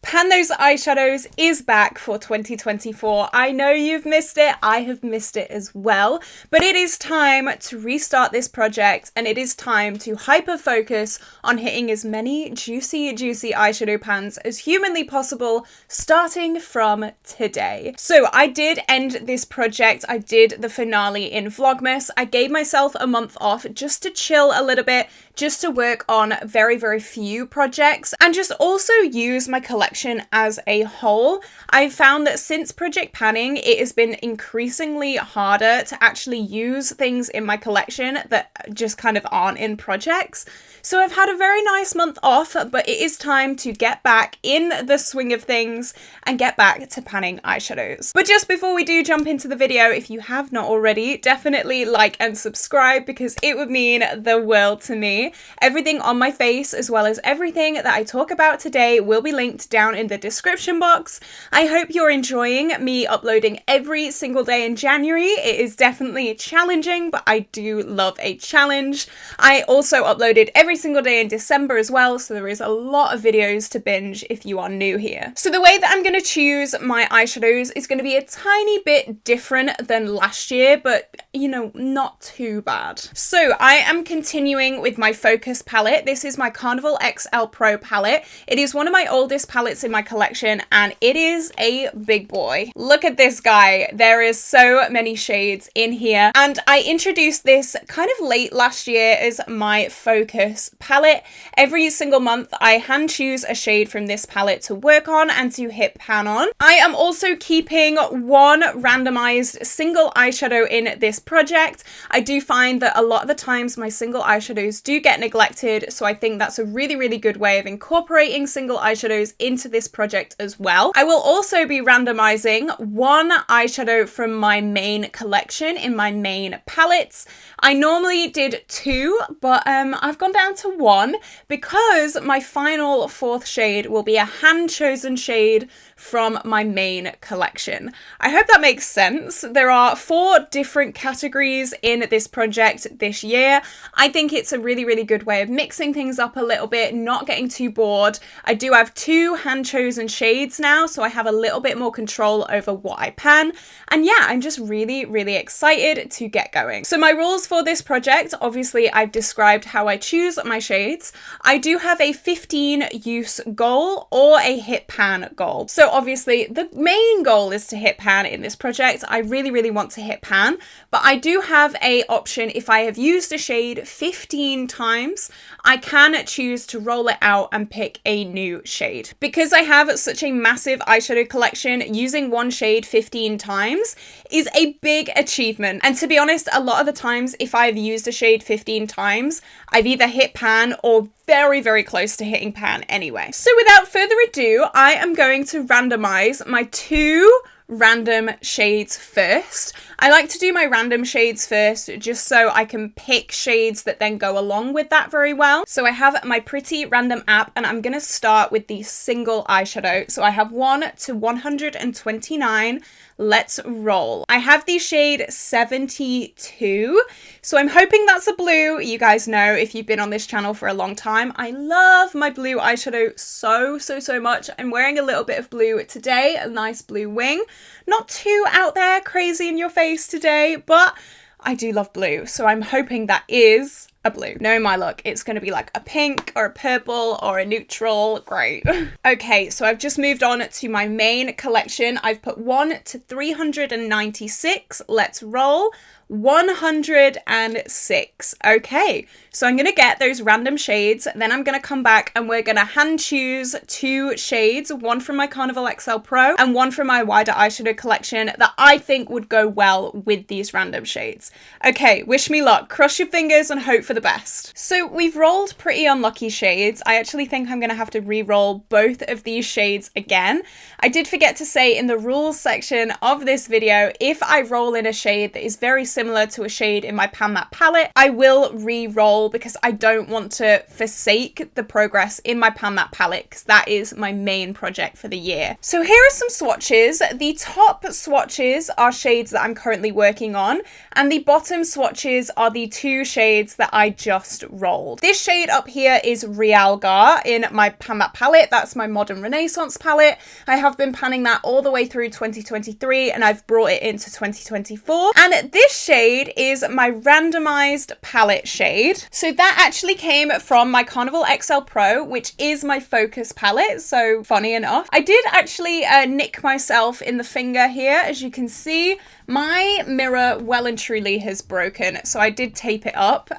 Pan Those Eyeshadows is back for 2024. I know you've missed it. I have missed it as well. But it is time to restart this project, and it is time to hyper-focus on hitting as many juicy eyeshadow pans as humanly possible, starting from today. So I did end this project. I did the finale in Vlogmas. I gave myself a month off just to chill a little bit, just to work on very few projects, and just also use my collection as a whole. I've found that since project panning, it has been increasingly harder to actually use things in my collection that just kind of aren't in projects. So I've had a very nice month off, but it is time to get back in the swing of things and get back to panning eyeshadows. But just before we do jump into the video, if you have not already, definitely like and subscribe because it would mean the world to me. Everything on my face, as well as everything that I talk about today, will be linked down in the description box. I hope you're enjoying me uploading every single day in January. It is definitely challenging, but I do love a challenge. I also uploaded every single day in December as well, so there is a lot of videos to binge if you are new here. So the way that I'm going to choose my eyeshadows is going to be a tiny bit different than last year, but you know, not too bad. So I am continuing with my Focus palette. This is my Carnival XL Pro palette. It is one of my oldest palettes in my collection, and it is a big boy. Look at this guy. There is so many shades in here, and I introduced this kind of late last year as my Focus palette. Every single month I hand choose a shade from this palette to work on and to hit pan on. I am also keeping one randomized single eyeshadow in this project. I do find that a lot of the times my single eyeshadows do get neglected, so I think that's a really good way of incorporating single eyeshadows into this project as well. I will also be randomizing one eyeshadow from my main collection in my main palettes. I normally did two, but I've gone down to one because my final fourth shade will be a hand-chosen shade from my main collection. I hope that makes sense. There are 4 different categories in this project this year. I think it's a really good way of mixing things up a little bit, not getting too bored. I do have 2 hand-chosen shades now, so I have a little bit more control over what I pan. And yeah, I'm just really excited to get going. So my rules for this project, obviously I've described how I choose my shades. I do have a 15 use goal or a hit pan goal. So obviously the main goal is to hit pan in this project. I really want to hit pan, but I do have a option. If I have used a shade 15 times, I can choose to roll it out and pick a new shade. Because I have such a massive eyeshadow collection, using one shade 15 times is a big achievement. And to be honest, a lot of the times if I've used a shade 15 times, I've either hit pan or very close to hitting pan anyway. So without further ado, I am going to randomize my 2 random shades first. I like to do my random shades first just so I can pick shades that then go along with that very well. So I have my pretty random app, and I'm going to start with the single eyeshadow. So I have 1 to 129. Let's roll. I have the shade 72, so I'm hoping that's a blue. You guys know, if you've been on this channel for a long time, I love my blue eyeshadow so much. I'm wearing a little bit of blue today, a nice blue wing. Not too out there crazy in your face today, but I do love blue, so I'm hoping that is a blue. Knowing my look, it's going to be like a pink or a purple or a neutral. Great. Okay, so I've just moved on to my main collection. I've put 1 to 396. Let's roll. 106. Okay, so I'm gonna get those random shades, then I'm gonna come back and we're gonna hand choose 2 shades, one from my Carnival XL Pro and one from my wider eyeshadow collection that I think would go well with these random shades. Okay, wish me luck, cross your fingers and hope for the best. So we've rolled pretty unlucky shades. I actually think I'm gonna have to re-roll both of these shades again. I did forget to say in the rules section of this video, if I roll in a shade that is very similar to a shade in my Pan That palette, I will re-roll because I don't want to forsake the progress in my Pan That palette because that is my main project for the year. So here are some swatches. The top swatches are shades that I'm currently working on, and the bottom swatches are the 2 shades that I just rolled. This shade up here is Realgar in my Pan That palette. That's my Modern Renaissance palette. I have been panning that all the way through 2023 and I've brought it into 2024. And this shade is my randomized palette shade. So that actually came from my Carnival XL Pro, which is my focus palette. So funny enough, I did actually nick myself in the finger here. As you can see, my mirror well and truly has broken, so I did tape it up,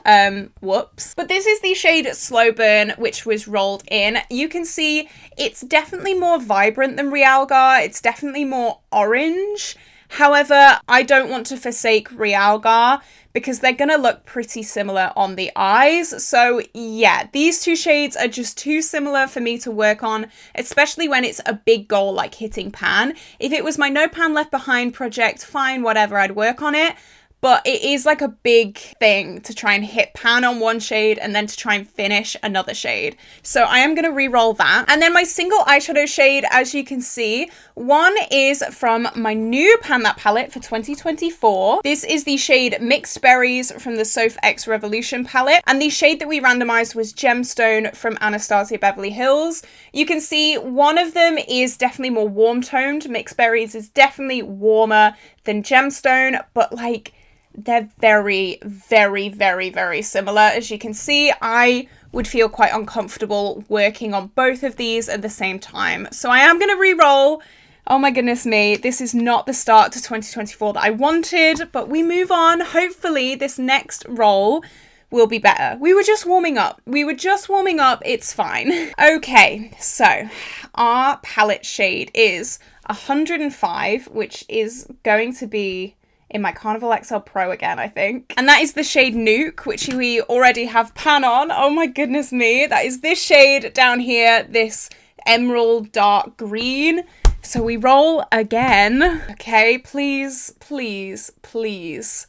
whoops. But this is the shade Slow Burn, which was rolled in. You can see it's definitely more vibrant than Realgar, it's definitely more orange. However, I don't want to forsake Realgar because they're gonna look pretty similar on the eyes. So yeah, these two shades are just too similar for me to work on, especially when it's a big goal like hitting pan. If it was my No Pan Left Behind project, fine, whatever, I'd work on it. But it is like a big thing to try and hit pan on one shade and then to try and finish another shade. So I am going to re-roll that. And then my single eyeshadow shade, as you can see, one is from my new Pan That palette for 2024. This is the shade Mixed Berries from the Soph X Revolution palette. And the shade that we randomized was Gemstone from Anastasia Beverly Hills. You can see one of them is definitely more warm toned. Mixed Berries is definitely warmer than Gemstone, but like, they're very, very, very, very similar. As you can see, I would feel quite uncomfortable working on both of these at the same time. So I am going to re-roll. Oh my goodness me, this is not the start to 2024 that I wanted, but we move on. Hopefully this next roll will be better. We were just warming up. It's fine. Okay, so our palette shade is 105, which is going to be in my Carnival XL Pro again, I think. And that is the shade Nuke, which we already have pan on. Oh my goodness me. That is this shade down here, this emerald dark green. So we roll again. Okay, please, please, please.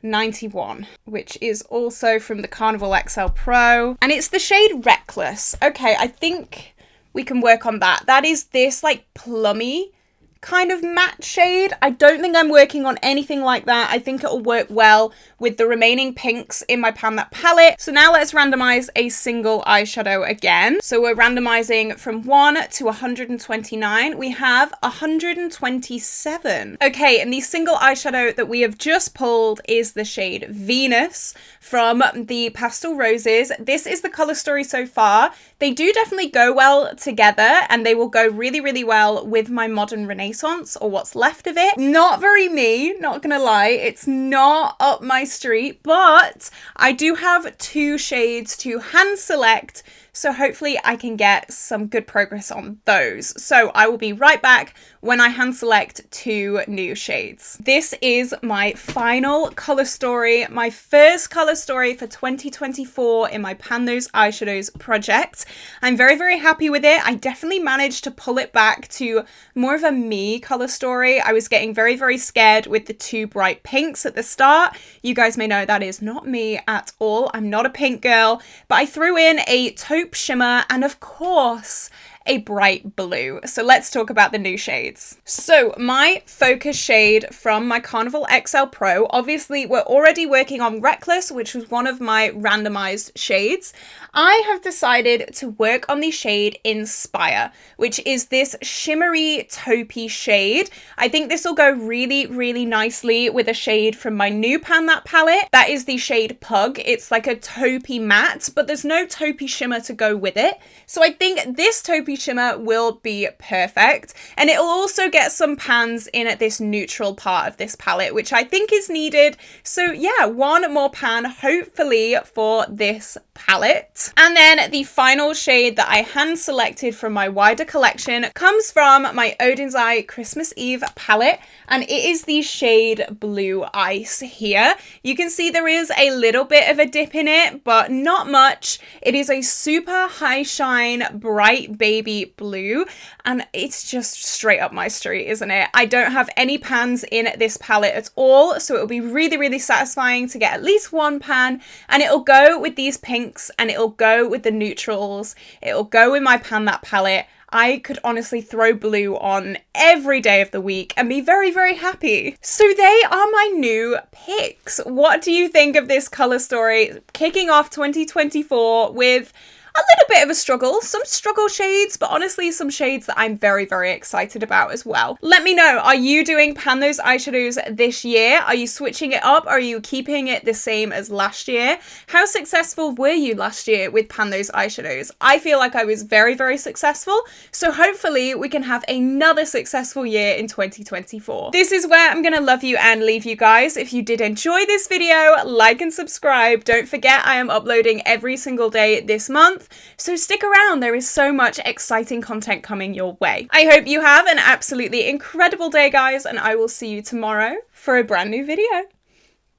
91, which is also from the Carnival XL Pro. And it's the shade Reckless. Okay, I think we can work on that. That is this like plummy kind of matte shade. I don't think I'm working on anything like that. I think it'll work well with the remaining pinks in my Pan That palette. So now let's randomize a single eyeshadow again. So we're randomizing from 1 to 129. We have 127. Okay, and the single eyeshadow that we have just pulled is the shade Venus from the Pastel Roses. This is the color story so far. They do definitely go well together and they will go really, really well with my Modern Renaissance or what's left of it. Not very me, not gonna lie. It's not up my street, but I do have 2 shades to hand select. So hopefully I can get some good progress on those. So I will be right back when I hand select 2 new shades. This is my final color story, my first color story for 2024 in my Pan Those Eyeshadows project. I'm very, very happy with it. I definitely managed to pull it back to more of a me color story. I was getting very, very scared with the 2 bright pinks at the start. You guys may know that is not me at all. I'm not a pink girl, but I threw in a taupe shimmer and of course a bright blue. So let's talk about the new shades. So my focus shade from my Carnival XL Pro, obviously we're already working on Reckless, which was one of my randomized shades. I have decided to work on the shade Inspire, which is this shimmery taupey shade. I think this will go really, really nicely with a shade from my new Pan That palette. That is the shade Pug. It's like a taupey matte, but there's no taupey shimmer to go with it. So I think this taupey shimmer will be perfect, and it'll also get some pans in at this neutral part of this palette, which I think is needed. So yeah, one more pan hopefully for this palette. And then the final shade that I hand selected from my wider collection comes from my Odin's Eye Christmas Eve palette, and it is the shade Blue Ice here. You can see there is a little bit of a dip in it, but not much. It is a super high shine bright baby blue, and it's just straight up my street, isn't it? I don't have any pans in this palette at all, so it'll be really, really satisfying to get at least one pan, and it'll go with these pinks and it'll go with the neutrals. It'll go with my Pan That palette. I could honestly throw blue on every day of the week and be very, very happy. So they are my new picks. What do you think of this colour story? Kicking off 2024 with a little bit of a struggle, some struggle shades, but honestly some shades that I'm very, very excited about as well. Let me know, are you doing Pan Those eyeshadows this year? Are you switching it up? Are you keeping it the same as last year? How successful were you last year with Pan Those eyeshadows? I feel like I was very, very successful, so hopefully we can have another successful year in 2024. This is where I'm gonna love you and leave you guys. If you did enjoy this video, like and subscribe. Don't forget I am uploading every single day this month. So stick around, there is so much exciting content coming your way. I hope you have an absolutely incredible day, guys, and I will see you tomorrow for a brand new video.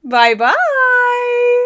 Bye bye!